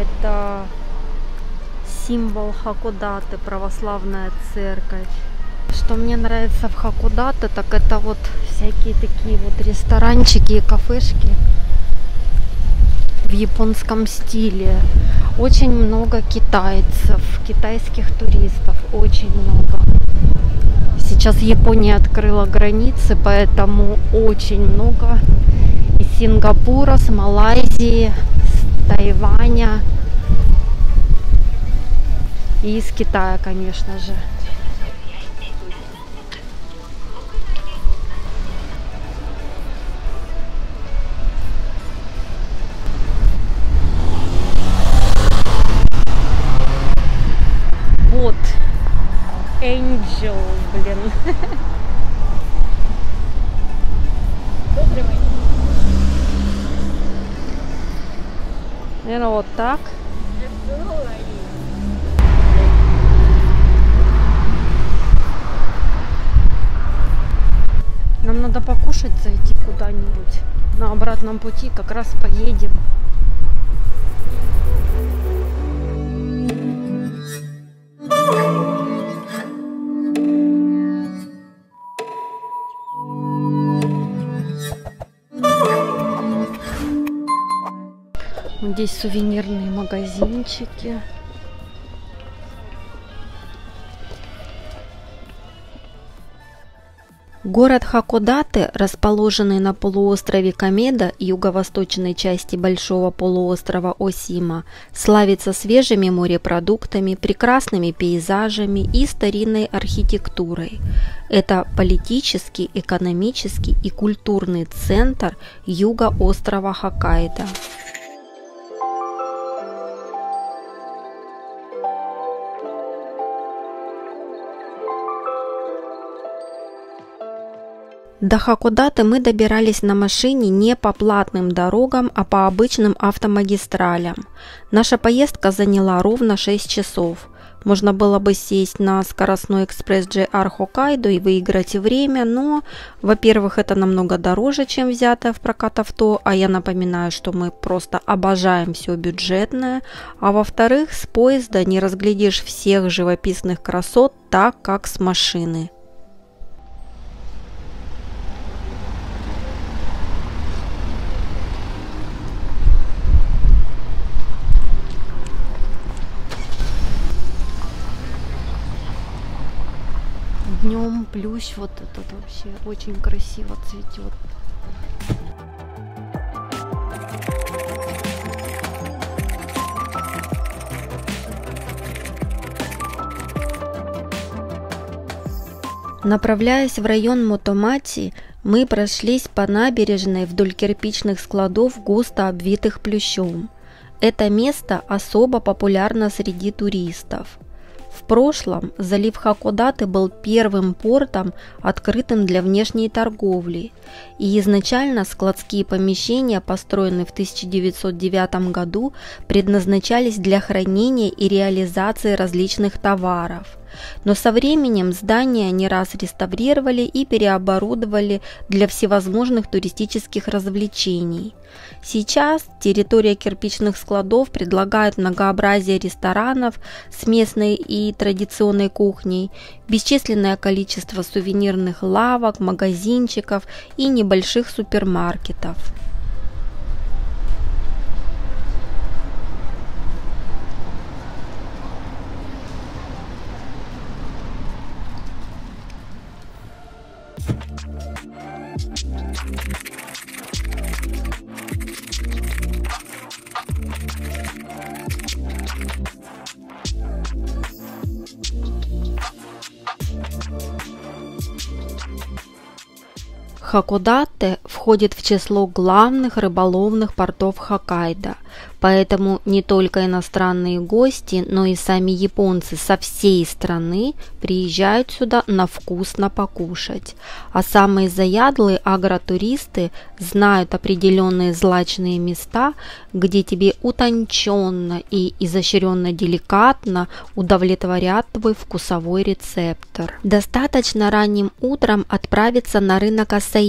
Это символ Хакодате, православная церковь. Что мне нравится в Хакодате, так это вот всякие такие вот ресторанчики и кафешки в японском стиле. Очень много китайцев, китайских туристов, очень много. Сейчас Япония открыла границы, поэтому очень много из Сингапура, с Малайзии, с Тайваня и из Китая, конечно же. Вот, Angel, блин. Наверное, вот так. Нам надо покушать, зайти куда-нибудь. На обратном пути как раз поедем. Здесь сувенирные магазинчики. Город Хакодате, расположенный на полуострове Камеда, юго-восточной части большого полуострова Осима, славится свежими морепродуктами, прекрасными пейзажами и старинной архитектурой. Это политический, экономический и культурный центр юга острова Хоккайдо. До Хакодате мы добирались на машине не по платным дорогам, а по обычным автомагистралям. Наша поездка заняла ровно 6 часов. Можно было бы сесть на скоростной экспресс JR Хоккайдо и выиграть время, но, во-первых, это намного дороже, чем взятое в прокат авто, а я напоминаю, что мы просто обожаем все бюджетное, а во-вторых, с поезда не разглядишь всех живописных красот так, как с машины. Днем плющ вот этот вообще очень красиво цветет. Направляясь в район Мотомати, мы прошлись по набережной вдоль кирпичных складов, густо обвитых плющом. Это место особо популярно среди туристов. В прошлом залив Хакодате был первым портом, открытым для внешней торговли, и изначально складские помещения, построенные в 1909 году, предназначались для хранения и реализации различных товаров. Но со временем здания не раз реставрировали и переоборудовали для всевозможных туристических развлечений. Сейчас территория кирпичных складов предлагает многообразие ресторанов с местной и традиционной кухней, бесчисленное количество сувенирных лавок, магазинчиков и небольших супермаркетов. Хакодате входит в число главных рыболовных портов Хоккайдо, поэтому не только иностранные гости, но и сами японцы со всей страны приезжают сюда на вкусно покушать. А самые заядлые агротуристы знают определенные злачные места, где тебе утонченно и изощренно деликатно удовлетворят твой вкусовой рецептор. Достаточно ранним утром отправиться на рынок Асаити.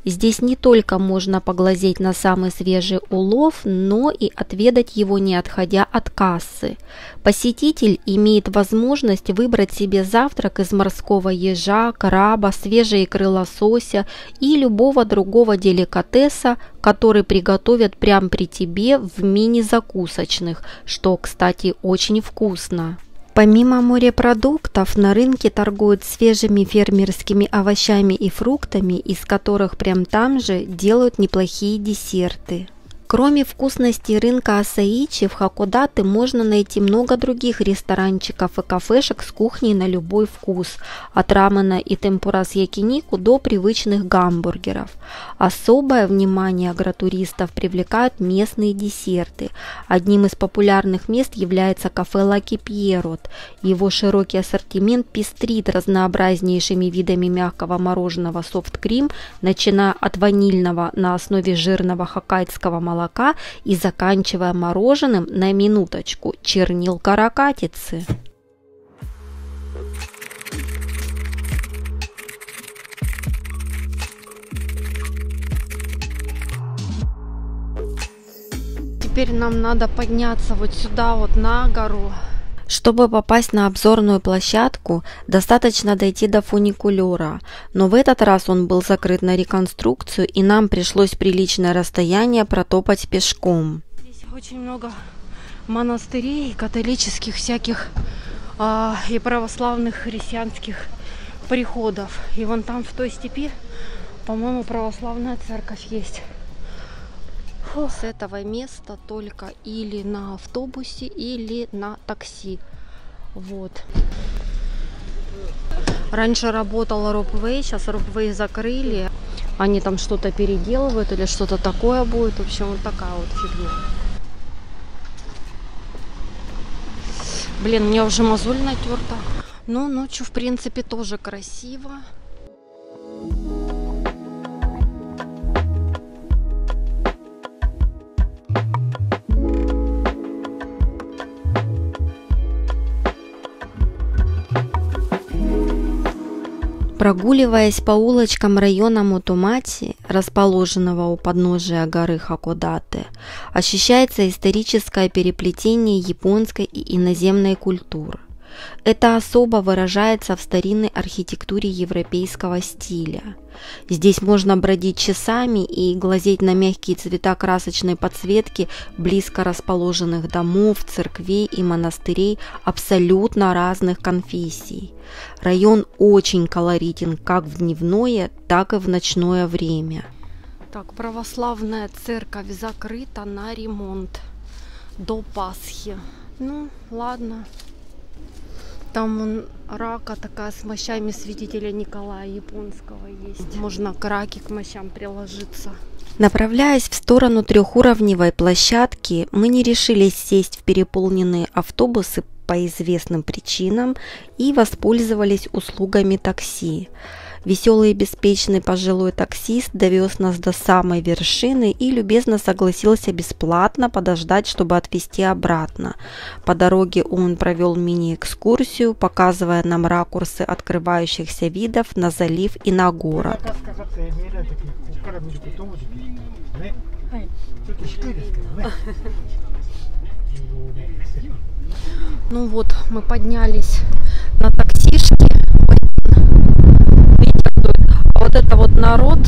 Здесь не только можно поглазеть на самый свежий улов, но и отведать его, не отходя от кассы. Посетитель имеет возможность выбрать себе завтрак из морского ежа, краба, свежей икры лосося и любого другого деликатеса, который приготовят прямо при тебе в мини-закусочных, что, кстати, очень вкусно. Помимо морепродуктов, на рынке торгуют свежими фермерскими овощами и фруктами, из которых прямо там же делают неплохие десерты. Кроме вкусностей рынка Асаичи, в Хакодате можно найти много других ресторанчиков и кафешек с кухней на любой вкус, от рамена и темпура с якинику до привычных гамбургеров. Особое внимание агротуристов привлекают местные десерты. Одним из популярных мест является кафе Лаки Пьерот. Его широкий ассортимент пестрит разнообразнейшими видами мягкого мороженого софт-крим, начиная от ванильного на основе жирного хоккайдского молока и заканчивая мороженым, на минуточку, чернил каракатицы. Теперь нам надо подняться вот сюда, вот на гору. Чтобы попасть на обзорную площадку, достаточно дойти до фуникулера, но в этот раз он был закрыт на реконструкцию, и нам пришлось приличное расстояние протопать пешком. Здесь очень много монастырей, католических всяких и православных христианских приходов. И вон там в той степи, по-моему, православная церковь есть. С этого места только или на автобусе, или на такси. Вот. Раньше работал ропвей, сейчас ропвей закрыли. Они там что-то переделывают или что-то такое будет. В общем, вот такая вот фигня. Блин, мне уже мозоль натерта. Но ночью, в принципе, тоже красиво. Прогуливаясь по улочкам района Мотомати, расположенного у подножия горы Хакодате, ощущается историческое переплетение японской и иноземной культур. Это особо выражается в старинной архитектуре европейского стиля. Здесь можно бродить часами и глазеть на мягкие цвета красочной подсветки близко расположенных домов, церквей и монастырей абсолютно разных конфессий. Район очень колоритен как в дневное, так и в ночное время. Так, православная церковь закрыта на ремонт до Пасхи. Ну, ладно. Там рака такая с мощами святителя Николая Японского есть. Можно к раке, к мощам приложиться. Направляясь в сторону трехуровневой площадки, мы не решились сесть в переполненные автобусы по известным причинам и воспользовались услугами такси. Веселый и беспечный пожилой таксист довез нас до самой вершины и любезно согласился бесплатно подождать, чтобы отвезти обратно. По дороге он провел мини-экскурсию, показывая нам ракурсы открывающихся видов на залив и на город. Ну вот, мы поднялись на таксишке. А вот это вот народ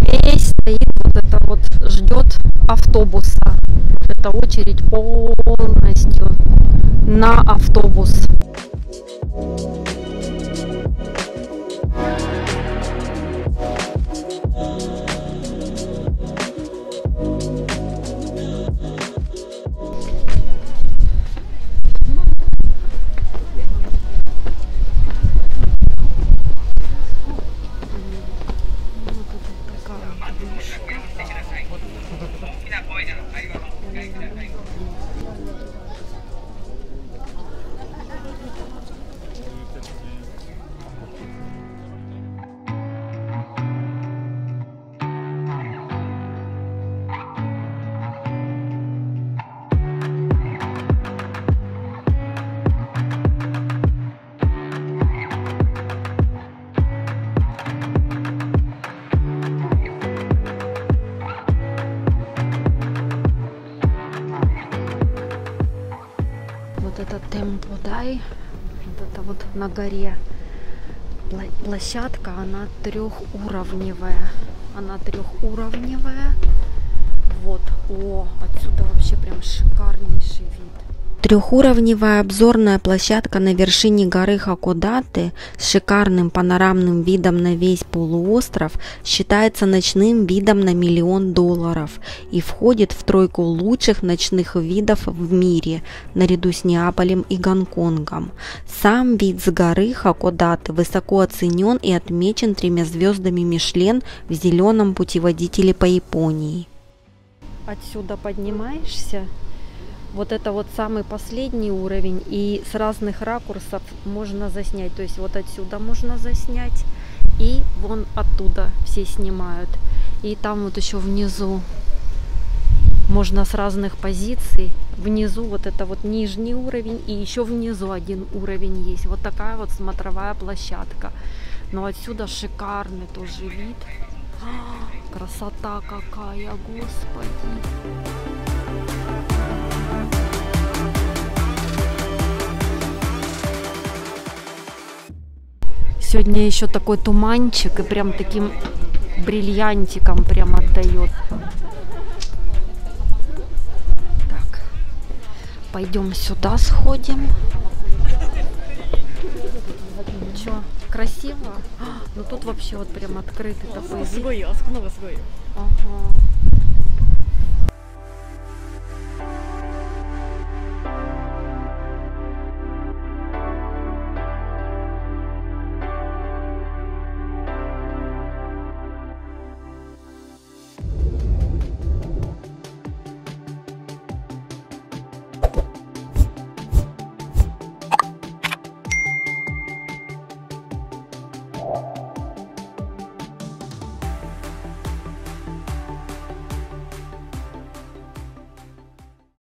весь стоит, вот это вот ждет автобуса. Вот эта очередь полностью на автобус. это Темподай. Вот это вот на горе площадка, она трехуровневая. Вот, отсюда вообще прям шикарнейший вид. Трехуровневая обзорная площадка на вершине горы Хакодате с шикарным панорамным видом на весь полуостров считается ночным видом на $1 миллион и входит в тройку лучших ночных видов в мире, наряду с Неаполем и Гонконгом. Сам вид с горы Хакодате высоко оценен и отмечен 3 звездами Мишлен в зеленом путеводителе по Японии. Отсюда поднимаешься. Вот это вот самый последний уровень, и с разных ракурсов можно заснять. То есть вот отсюда можно заснять, и вон оттуда все снимают. И там вот еще внизу можно с разных позиций. Внизу вот это вот нижний уровень, и еще внизу один уровень есть. Вот такая вот смотровая площадка. Но отсюда шикарный тоже вид. Красота какая, господи! Сегодня еще такой туманчик, и прям таким бриллиантиком прям отдает. Так, пойдем сюда сходим. Че, красиво? Ну тут вообще вот прям открытый такой вид. Ага.